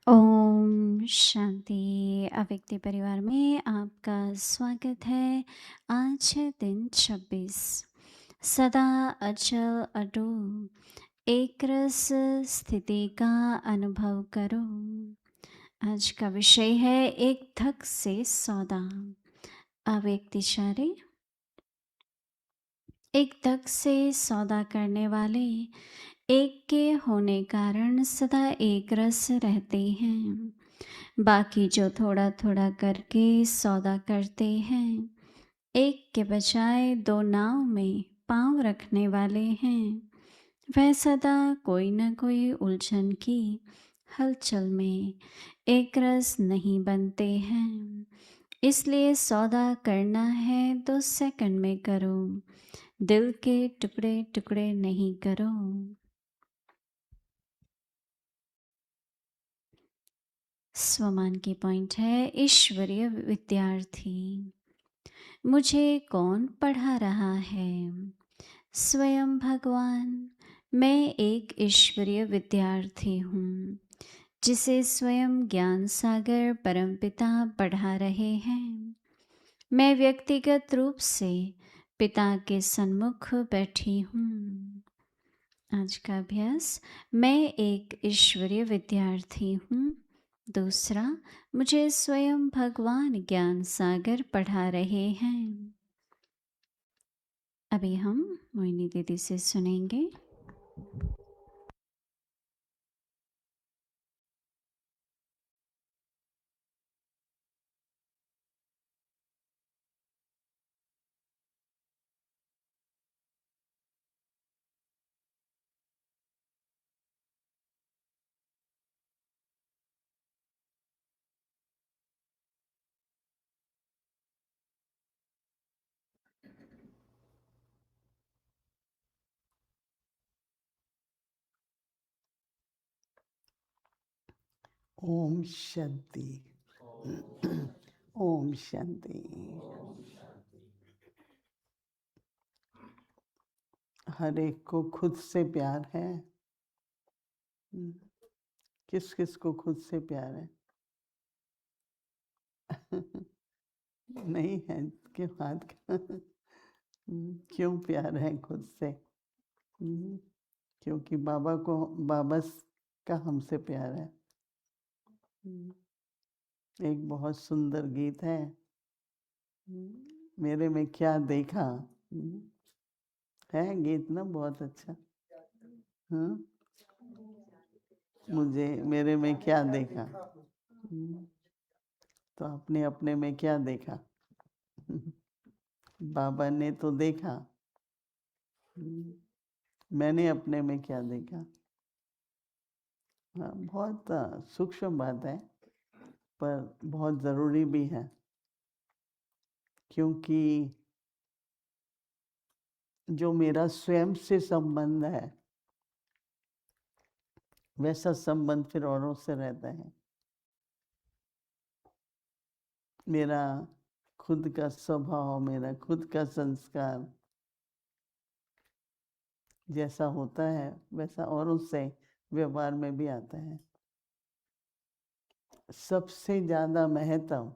ओम शांति। अव्यक्ति परिवार में आपका स्वागत है। आज है दिन 26। सदा अचल अटूट एक रस स्थिति का अनुभव करो। आज का विषय है एक धक से सौदा। अव्यक्तिचारी एक धक से सौदा करने वाले एक के होने कारण सदा एक रस रहते हैं। बाकी जो थोड़ा थोड़ा करके सौदा करते हैं, एक के बजाय दो नाव में पांव रखने वाले हैं, वह सदा कोई न कोई उलझन की हलचल में एक रस नहीं बनते हैं। इसलिए सौदा करना है तो सेकंड में करो, दिल के टुकड़े टुकड़े नहीं करो। स्वमान की पॉइंट है ईश्वरीय विद्यार्थी। मुझे कौन पढ़ा रहा है? स्वयं भगवान। मैं एक ईश्वरीय विद्यार्थी हूँ जिसे स्वयं ज्ञान सागर परमपिता पढ़ा रहे हैं। मैं व्यक्तिगत रूप से पिता के सन्मुख बैठी हूँ। आज का अभ्यास, मैं एक ईश्वरीय विद्यार्थी हूँ। दूसरा, मुझे स्वयं भगवान ज्ञान सागर पढ़ा रहे हैं। अभी हम मोहिनी दीदी से सुनेंगे। ओम शांति। ओम शांति। हर एक को खुद से प्यार है। किस किस को खुद से प्यार है? नहीं है? क्यों हाथ का? क्यों प्यार है खुद से? क्योंकि बाबा को का हमसे प्यार है। एक बहुत सुंदर गीत है, मेरे में क्या देखा। है गीत ना, बहुत अच्छा। हाँ, मुझे मेरे में क्या देखा। तो आपने अपने में क्या देखा? बाबा ने तो देखा, मैंने अपने में क्या देखा। हाँ, बहुत सूक्ष्म बात है, पर बहुत ज़रूरी भी है। क्योंकि जो मेरा स्वयं से संबंध है, वैसा संबंध फिर औरों से रहता है। मेरा खुद का स्वभाव, मेरा खुद का संस्कार जैसा होता है, वैसा औरों से व्यवहार में भी आता है। सबसे ज़्यादा महत्व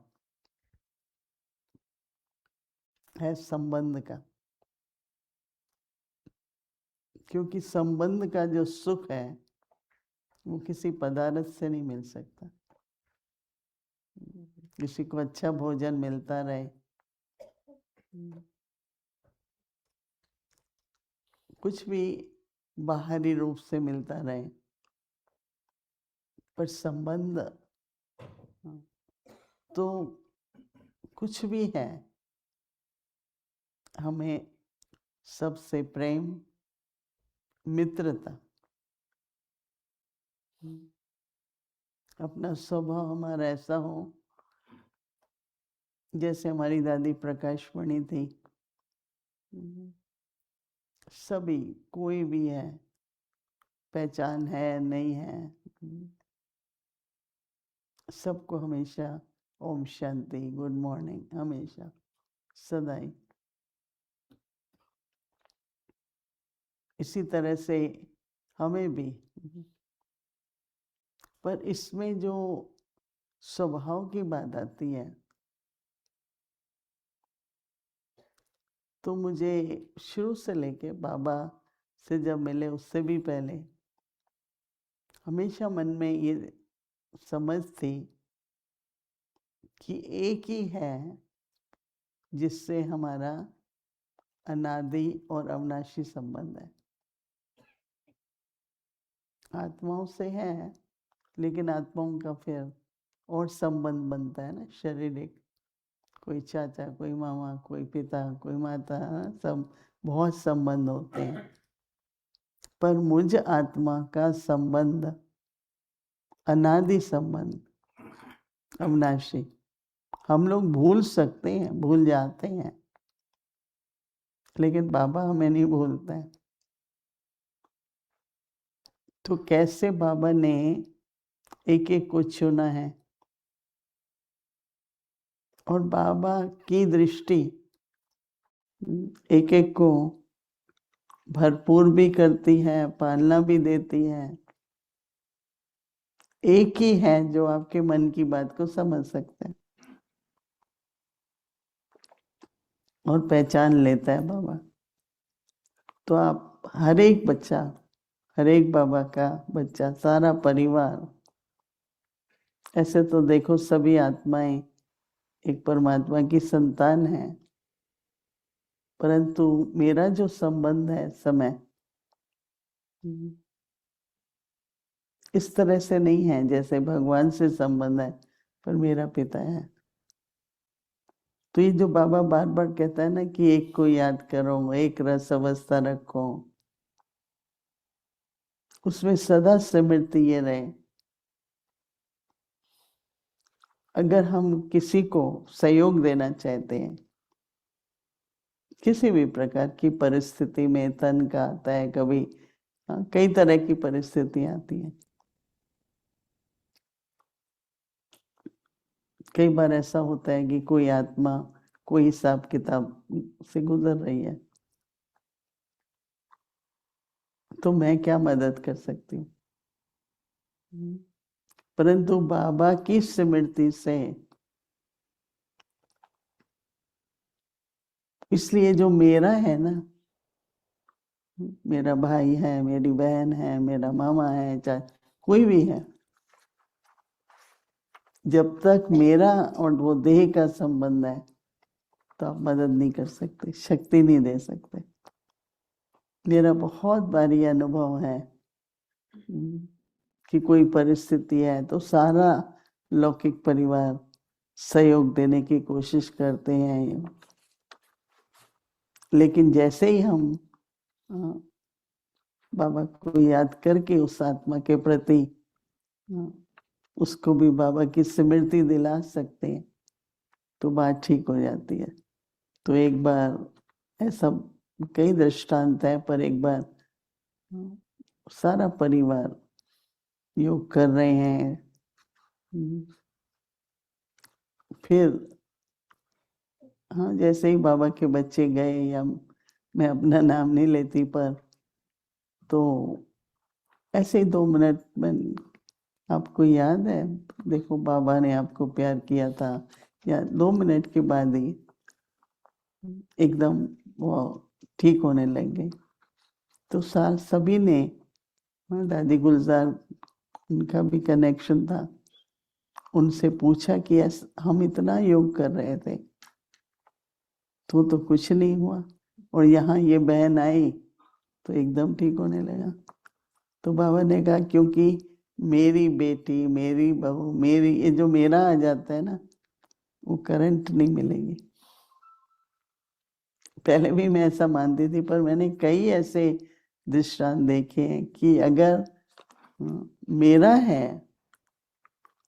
है संबंध का, क्योंकि संबंध का जो सुख है वो किसी पदार्थ से नहीं मिल सकता। किसी को अच्छा भोजन मिलता रहे, कुछ भी बाहरी रूप से मिलता रहे, पर संबंध तो कुछ भी है। हमें सबसे प्रेम, मित्रता, अपना स्वभाव हमारा ऐसा हो जैसे हमारी दादी प्रकाशमणि थी। सभी, कोई भी है, पहचान है नहीं है, सबको हमेशा ओम शांति, गुड मॉर्निंग, हमेशा सदा ही। इसी तरह से हमें भी पर इसमें जो स्वभाव की बात आती है, तो मुझे शुरू से लेके बाबा से जब मिले उससे भी पहले हमेशा मन में ये समझ थी कि एक ही है जिससे हमारा अनादि और अविनाशी संबंध है। आत्माओं से है, लेकिन आत्माओं का फिर और संबंध बनता है ना, शारीरिक, कोई चाचा, कोई मामा, कोई पिता, कोई माता, सब बहुत संबंध होते हैं। पर मुझ आत्मा का संबंध अनादि संबंध, अविनाशी। हम लोग भूल सकते हैं, भूल जाते हैं, लेकिन बाबा हमें नहीं भूलते हैं। तो कैसे बाबा ने एक एक को चुना है, और बाबा की दृष्टि एक एक को भरपूर भी करती है, पालना भी देती है। एक ही है जो आपके मन की बात को समझ सकते हैं और पहचान लेता है बाबा। तो आप हर एक बच्चा, हर एक बाबा का बच्चा, सारा परिवार, ऐसे तो देखो सभी आत्माएं एक परमात्मा की संतान है, परंतु मेरा जो संबंध है समय इस तरह से नहीं है जैसे भगवान से संबंध है, पर मेरा पिता है। तो ये जो बाबा बार बार कहता है ना कि एक को याद करो, एक रस अवस्था रखो, उसमें सदा स्मृति ये रहे। अगर हम किसी को सहयोग देना चाहते हैं, किसी भी प्रकार की परिस्थिति में, तन का आता है कभी, कई तरह की परिस्थितियां आती हैं। कई बार ऐसा होता है कि कोई आत्मा कोई हिसाब किताब से गुजर रही है, तो मैं क्या मदद कर सकती हूँ। परंतु बाबा की स्मृति से, इसलिए जो मेरा है ना, मेरा भाई है, मेरी बहन है, मेरा मामा है, चाहे कोई भी है, जब तक मेरा और वो देह का संबंध है तो आप मदद नहीं कर सकते, शक्ति नहीं दे सकते। मेरा बहुत बारी अनुभव है कि कोई परिस्थिति है तो सारा लौकिक परिवार सहयोग देने की कोशिश करते हैं, लेकिन जैसे ही हम बाबा को याद करके उस आत्मा के प्रति उसको भी बाबा की स्मृति दिला सकते हैं, तो बात ठीक हो जाती है। तो एक बार ऐसा, कई दृष्टांत है, पर एक बार सारा परिवार योग कर रहे हैं, फिर हाँ, जैसे ही बाबा के बच्चे गए, या मैं अपना नाम नहीं लेती, पर तो ऐसे ही 2 मिनट में, आपको याद है, देखो बाबा ने आपको प्यार किया था, या 2 मिनट के बाद ही एकदम वो ठीक होने लग गए। तो सभी ने, दादी गुलजार, उनका भी कनेक्शन था, उनसे पूछा कि हम इतना योग कर रहे थे तो कुछ नहीं हुआ, और यहाँ ये बहन आई तो एकदम ठीक होने लगा। तो बाबा ने कहा क्योंकि मेरी बेटी, मेरी बहू, मेरी, ये जो मेरा आ जाता है ना, वो करंट नहीं मिलेगी। पहले भी मैं ऐसा मानती थी, पर मैंने कई ऐसे दृष्टांत देखे हैं कि अगर मेरा है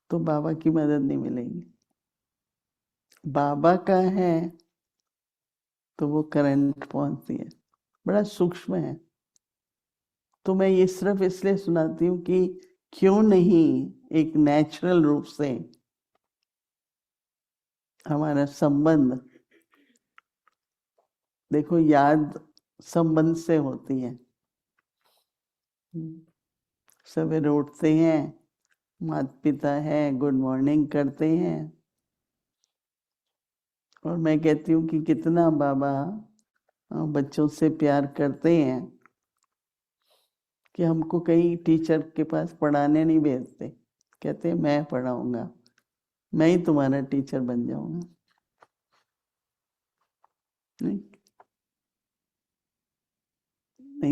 तो बाबा की मदद नहीं मिलेगी, बाबा का है तो वो करंट पहुंचती है। बड़ा सूक्ष्म है। तो मैं ये सिर्फ इसलिए सुनाती हूँ कि क्यों नहीं एक नेचुरल रूप से हमारा संबंध, देखो याद संबंध से होती है। सवेरे उठते हैं, माता पिता है, गुड मॉर्निंग करते हैं, और मैं कहती हूँ कि कितना बाबा बच्चों से प्यार करते हैं कि हमको कहीं टीचर के पास पढ़ाने नहीं भेजते, कहते हैं मैं पढ़ाऊंगा, मैं ही तुम्हारा टीचर बन जाऊंगा। नहीं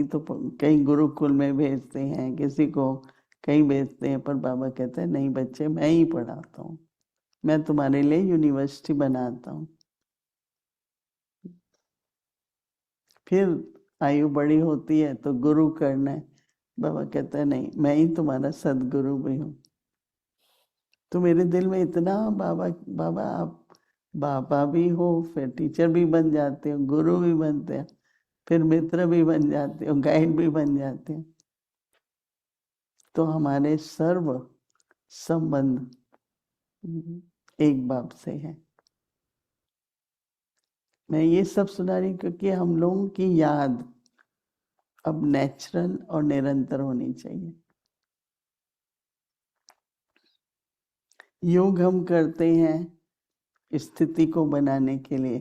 तो कहीं गुरुकुल में भेजते हैं, किसी को कहीं भेजते हैं, पर बाबा कहते हैं नहीं बच्चे, मैं ही पढ़ाता हूँ, मैं तुम्हारे लिए यूनिवर्सिटी बनाता हूँ। फिर आयु बड़ी होती है तो गुरु करना है, बाबा कहता है नहीं, मैं ही तुम्हारा सदगुरु भी हूँ। तो मेरे दिल में इतना बाबा बाबा आप बाबा भी हो, फिर टीचर भी बन जाते हो, गुरु भी बनते हैं, फिर मित्र भी बन जाते हो, गाइड भी बन जाते हैं। तो हमारे सर्व संबंध एक बाप से है। मैं ये सब सुना रही क्योंकि हम लोगों की याद अब नेचुरल और निरंतर होनी चाहिए। योग हम करते हैं स्थिति को बनाने के लिए,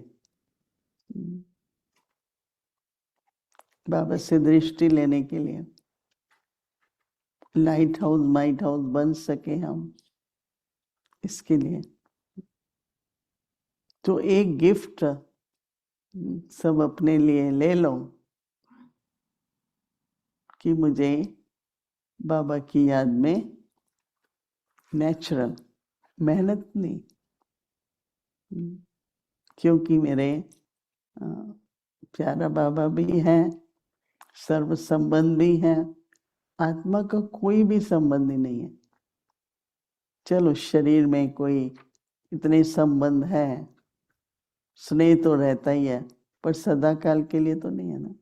बाबा से दृष्टि लेने के लिए, लाइट हाउस माइट हाउस बन सके हम, इसके लिए। तो एक गिफ्ट सब अपने लिए ले लो कि मुझे बाबा की याद में नेचुरल, मेहनत नहीं, क्योंकि मेरे प्यारा बाबा भी हैं, सर्व संबंध भी हैं, आत्मा का कोई भी संबंध ही नहीं है। चलो शरीर में कोई इतने संबंध है, स्नेह तो रहता ही है, पर सदा काल के लिए तो नहीं है ना।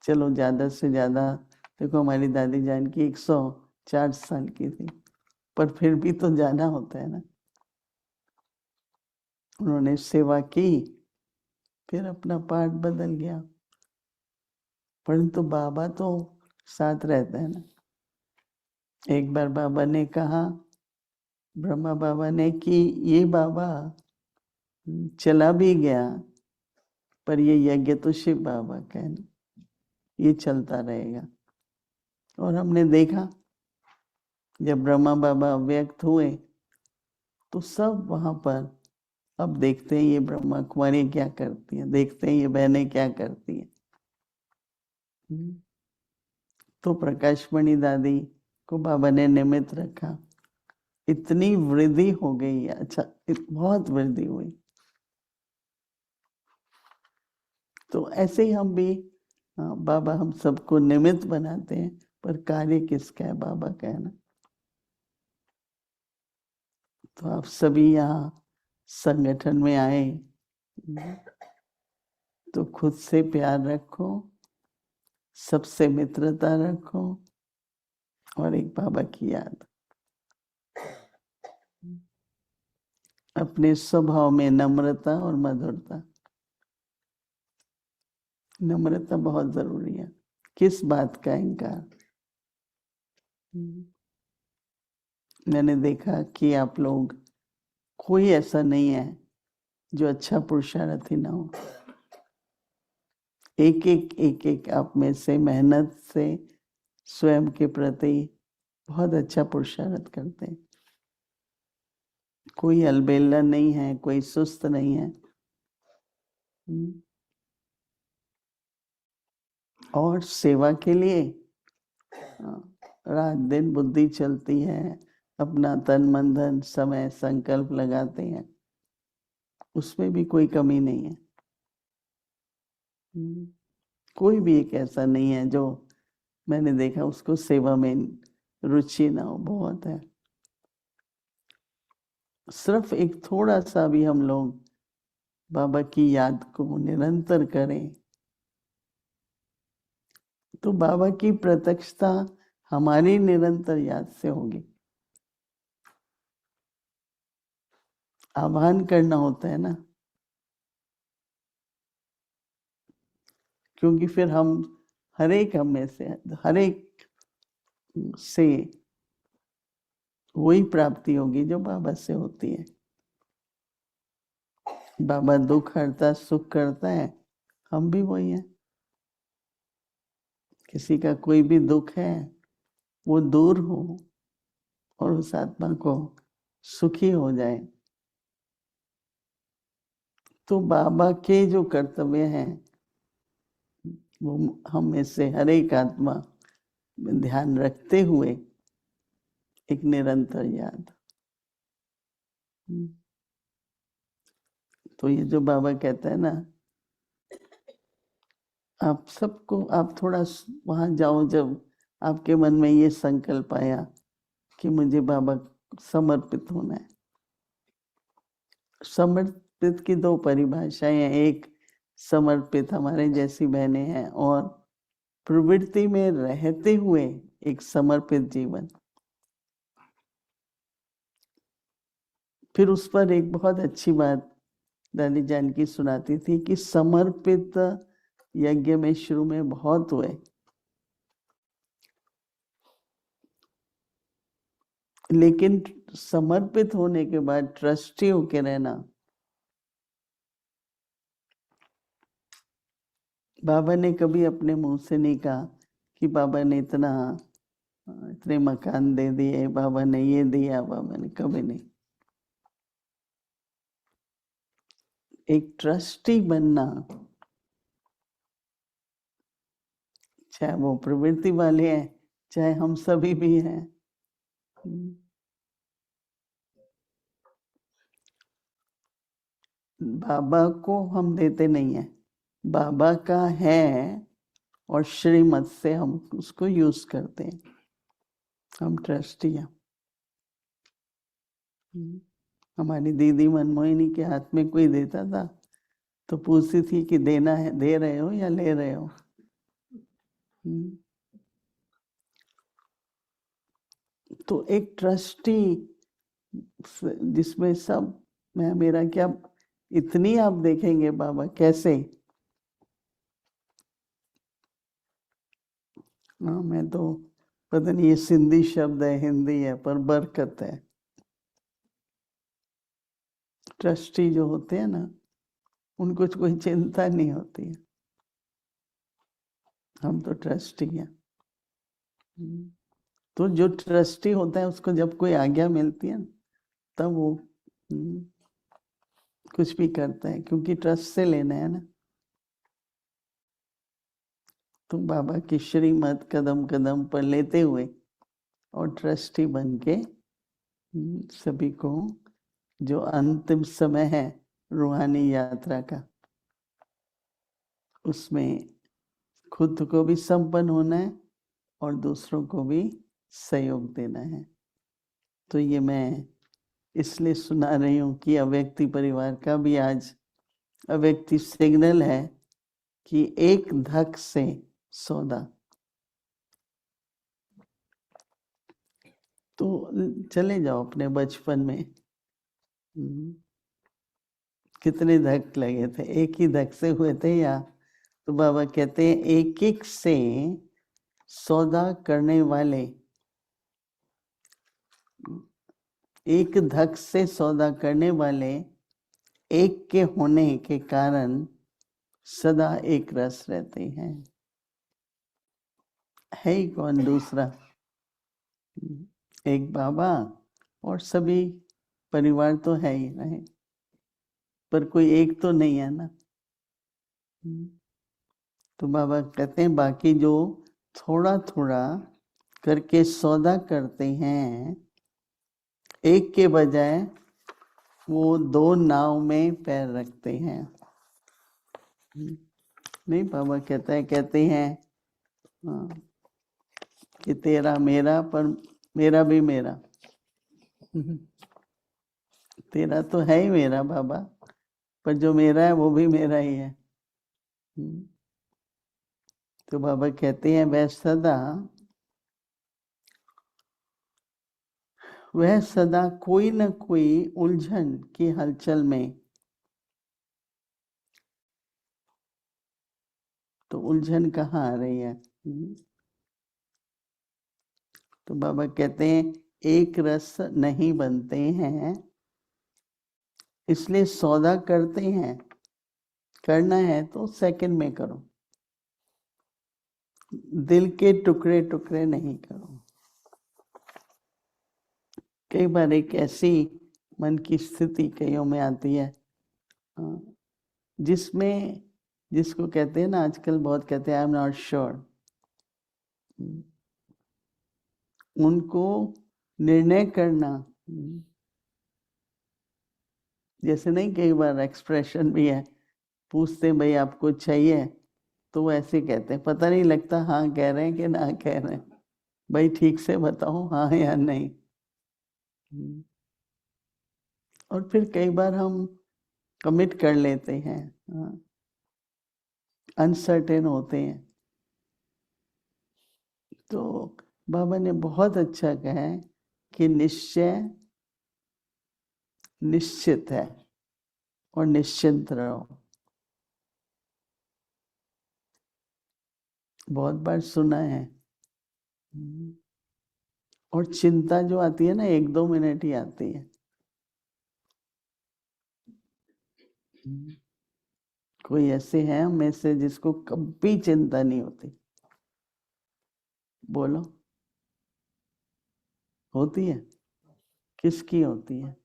चलो ज्यादा से ज्यादा, देखो हमारी दादी जान की 104 साल की थी, पर फिर भी तो जाना होता है ना। उन्होंने सेवा की, फिर अपना पार्ट बदल गया, परंतु बाबा तो साथ रहते हैं ना। एक बार बाबा ने कहा, ब्रह्मा बाबा ने, कि ये बाबा चला भी गया पर ये यज्ञ तो शिव बाबा का है ना, ये चलता रहेगा। और हमने देखा जब ब्रह्मा बाबा व्यक्त हुए तो सब वहां पर, अब देखते हैं ये ब्रह्मा कुमारी क्या करती है, देखते हैं ये बहनें क्या करती है। तो प्रकाशमणि दादी को बाबा ने निमित्त रखा, इतनी वृद्धि हो गई, अच्छा बहुत वृद्धि हुई। तो ऐसे ही हम भी, बाबा हम सबको निमित्त बनाते हैं, पर कार्य किसका है, बाबा का है ना। तो आप सभी यहाँ संगठन में आए तो खुद से प्यार रखो, सबसे मित्रता रखो, और एक बाबा की याद, अपने स्वभाव में नम्रता और मधुरता। नम्रता बहुत जरूरी है। किस बात का इनकार? मैंने देखा कि आप लोग, कोई ऐसा नहीं है जो अच्छा पुरुषार्थी ना हो। एक आप में से मेहनत से स्वयं के प्रति बहुत अच्छा पुरुषार्थ करते हैं। कोई अलबेला नहीं है, कोई सुस्त नहीं है। और सेवा के लिए रात दिन बुद्धि चलती है, अपना तन मन धन समय संकल्प लगाते हैं, उसमें भी कोई कमी नहीं है। कोई भी एक ऐसा नहीं है जो मैंने देखा उसको सेवा में रुचि ना हो, बहुत है। सिर्फ एक थोड़ा सा भी हम लोग बाबा की याद को निरंतर करें तो बाबा की प्रत्यक्षता हमारी निरंतर याद से होगी। आह्वान करना होता है ना, क्योंकि फिर हम हर एक, हम में से हर एक से वही प्राप्ति होगी जो बाबा से होती है। बाबा दुख हरता, सुख करता है, हम भी वही हैं। किसी का कोई भी दुख है वो दूर हो और उस आत्मा को सुखी हो जाए, तो बाबा के जो कर्तव्य हैं वो हम में से हर एक आत्मा में ध्यान रखते हुए एक निरंतर याद। तो ये जो बाबा कहता है ना, आप सबको, आप थोड़ा वहां जाओ, जब आपके मन में ये संकल्प आया कि मुझे बाबा समर्पित होना है। समर्पित की दो परिभाषाएं हैं, एक समर्पित हमारे जैसी बहनें हैं, और प्रवृत्ति में रहते हुए एक समर्पित जीवन। फिर उस पर एक बहुत अच्छी बात दादी जानकी सुनाती थी कि समर्पित यज्ञ में शुरू में बहुत हुए, लेकिन समर्पित होने के बाद ट्रस्टी होके रहना। बाबा ने कभी अपने मुंह से नहीं कहा कि बाबा ने इतने मकान दे दिए, बाबा ने ये दिया, बाबा ने कभी नहीं। एक ट्रस्टी बनना, चाहे वो प्रवृत्ति वाले हैं, चाहे हम सभी भी हैं। बाबा को हम देते नहीं हैं, बाबा का है और श्रीमत से हम उसको यूज करते हैं। हम ट्रस्टी हैं। हमारी दीदी मनमोहिनी के हाथ में कोई देता था तो पूछती थी कि देना है, दे रहे हो या ले रहे हो। तो एक ट्रस्टी जिसमें सब मैं मेरा क्या, इतनी आप देखेंगे बाबा कैसे। हाँ, मैं तो पता नहीं ये सिंधी शब्द है हिंदी है, पर बरकत है। ट्रस्टी जो होते हैं ना, उनको कोई चिंता नहीं होती है। हम तो ट्रस्टी हैं। तो जो ट्रस्टी होता है उसको जब कोई आज्ञा मिलती है तब वो कुछ भी करता है, क्योंकि ट्रस्ट से लेना है ना। तो बाबा की श्रीमत कदम कदम पर लेते हुए और ट्रस्टी बन के सभी को, जो अंतिम समय है रूहानी यात्रा का, उसमें खुद को भी संपन्न होना है और दूसरों को भी सहयोग देना है। तो ये मैं इसलिए सुना रही हूँ कि अव्यक्ति परिवार का भी आज अव्यक्ति सिग्नल है कि एक धक से सौदा। तो चले जाओ अपने बचपन में, कितने धक लगे थे, एक ही धक से हुए थे या? तो बाबा कहते हैं एक एक से सौदा करने वाले, एक धक से सौदा करने वाले एक के होने के कारण सदा एक रस रहते हैं। है ही कौन दूसरा? एक बाबा और सभी परिवार तो है ही रहे, पर कोई एक तो नहीं है ना। तो बाबा कहते हैं बाकी जो थोड़ा थोड़ा करके सौदा करते हैं, एक के बजाय वो दो नाव में पैर रखते हैं। नहीं, बाबा कहते हैं कि तेरा मेरा, पर मेरा भी मेरा। तेरा तो है ही मेरा बाबा, पर जो मेरा है वो भी मेरा ही है। तो बाबा कहते हैं वह सदा कोई न कोई उलझन की हलचल में। तो उलझन कहाँ आ रही है? तो बाबा कहते हैं एक रस नहीं बनते हैं, इसलिए सौदा करते हैं। करना है तो सेकंड में करो, दिल के टुकड़े टुकड़े नहीं करो। कई बार एक ऐसी मन की स्थिति कईयों में आती है जिसमें, जिसको कहते हैं ना, आजकल बहुत कहते हैं आई एम नॉट श्योर। उनको निर्णय करना, जैसे नहीं, कई बार एक्सप्रेशन भी है, पूछते भाई आपको चाहिए, तो वो ऐसे कहते हैं, पता नहीं लगता हाँ कह रहे हैं कि ना कह रहे हैं, भाई ठीक से बताओ हाँ या नहीं। और फिर कई बार हम कमिट कर लेते हैं, अनसर्टेन होते हैं। तो बाबा ने बहुत अच्छा कहा है कि निश्चय निश्चित है और निश्चिंत रहो। बहुत बार सुना है। और चिंता जो आती है ना, 1-2 मिनट ही आती है। कोई ऐसे हैं हम में से जिसको कभी चिंता नहीं होती? बोलो, होती है? किसकी होती है?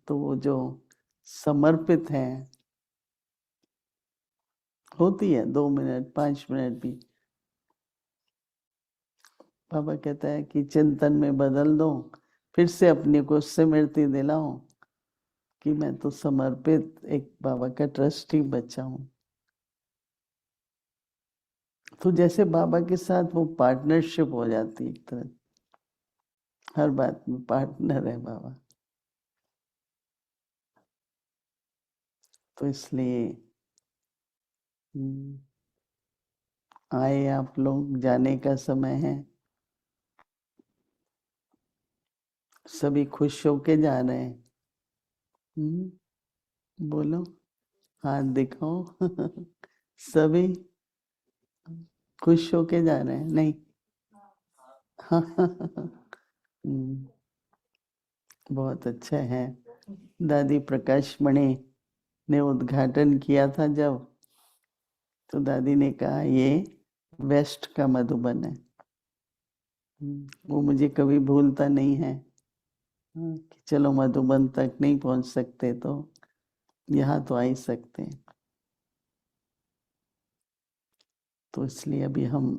तो वो जो समर्पित है, होती है 2 मिनट 5 मिनट भी। बाबा कहता है कि चिंतन में बदल दो, फिर से अपने को स्मृति दिलाओ कि मैं तो समर्पित एक बाबा का ट्रस्टी बच्चा हूँ। तो जैसे बाबा के साथ वो पार्टनरशिप हो जाती है एक तरह, हर बात में पार्टनर है बाबा। तो इसलिए आए आप लोग, जाने का समय है। सभी खुश होके जा रहे हैं। बोलो, हाथ दिखाओ। सभी खुश होके जा रहे हैं? नहीं। बहुत अच्छा है। दादी प्रकाश मणि ने उद्घाटन किया था जब, तो दादी ने कहा ये वेस्ट का मधुबन है। वो मुझे कभी भूलता नहीं है कि चलो मधुबन तक नहीं पहुंच सकते तो यहाँ तो आ ही सकते हैं। तो इसलिए अभी हम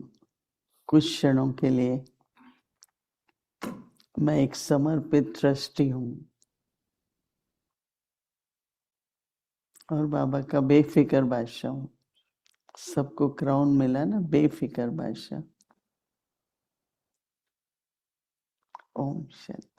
कुछ क्षणों के लिए, मैं एक समर्पित ट्रस्टी हूँ और बाबा का बेफिक्र बादशाह हूँ। सबको क्राउन मिला ना, बेफिक्र बादशाह। ओम शांति।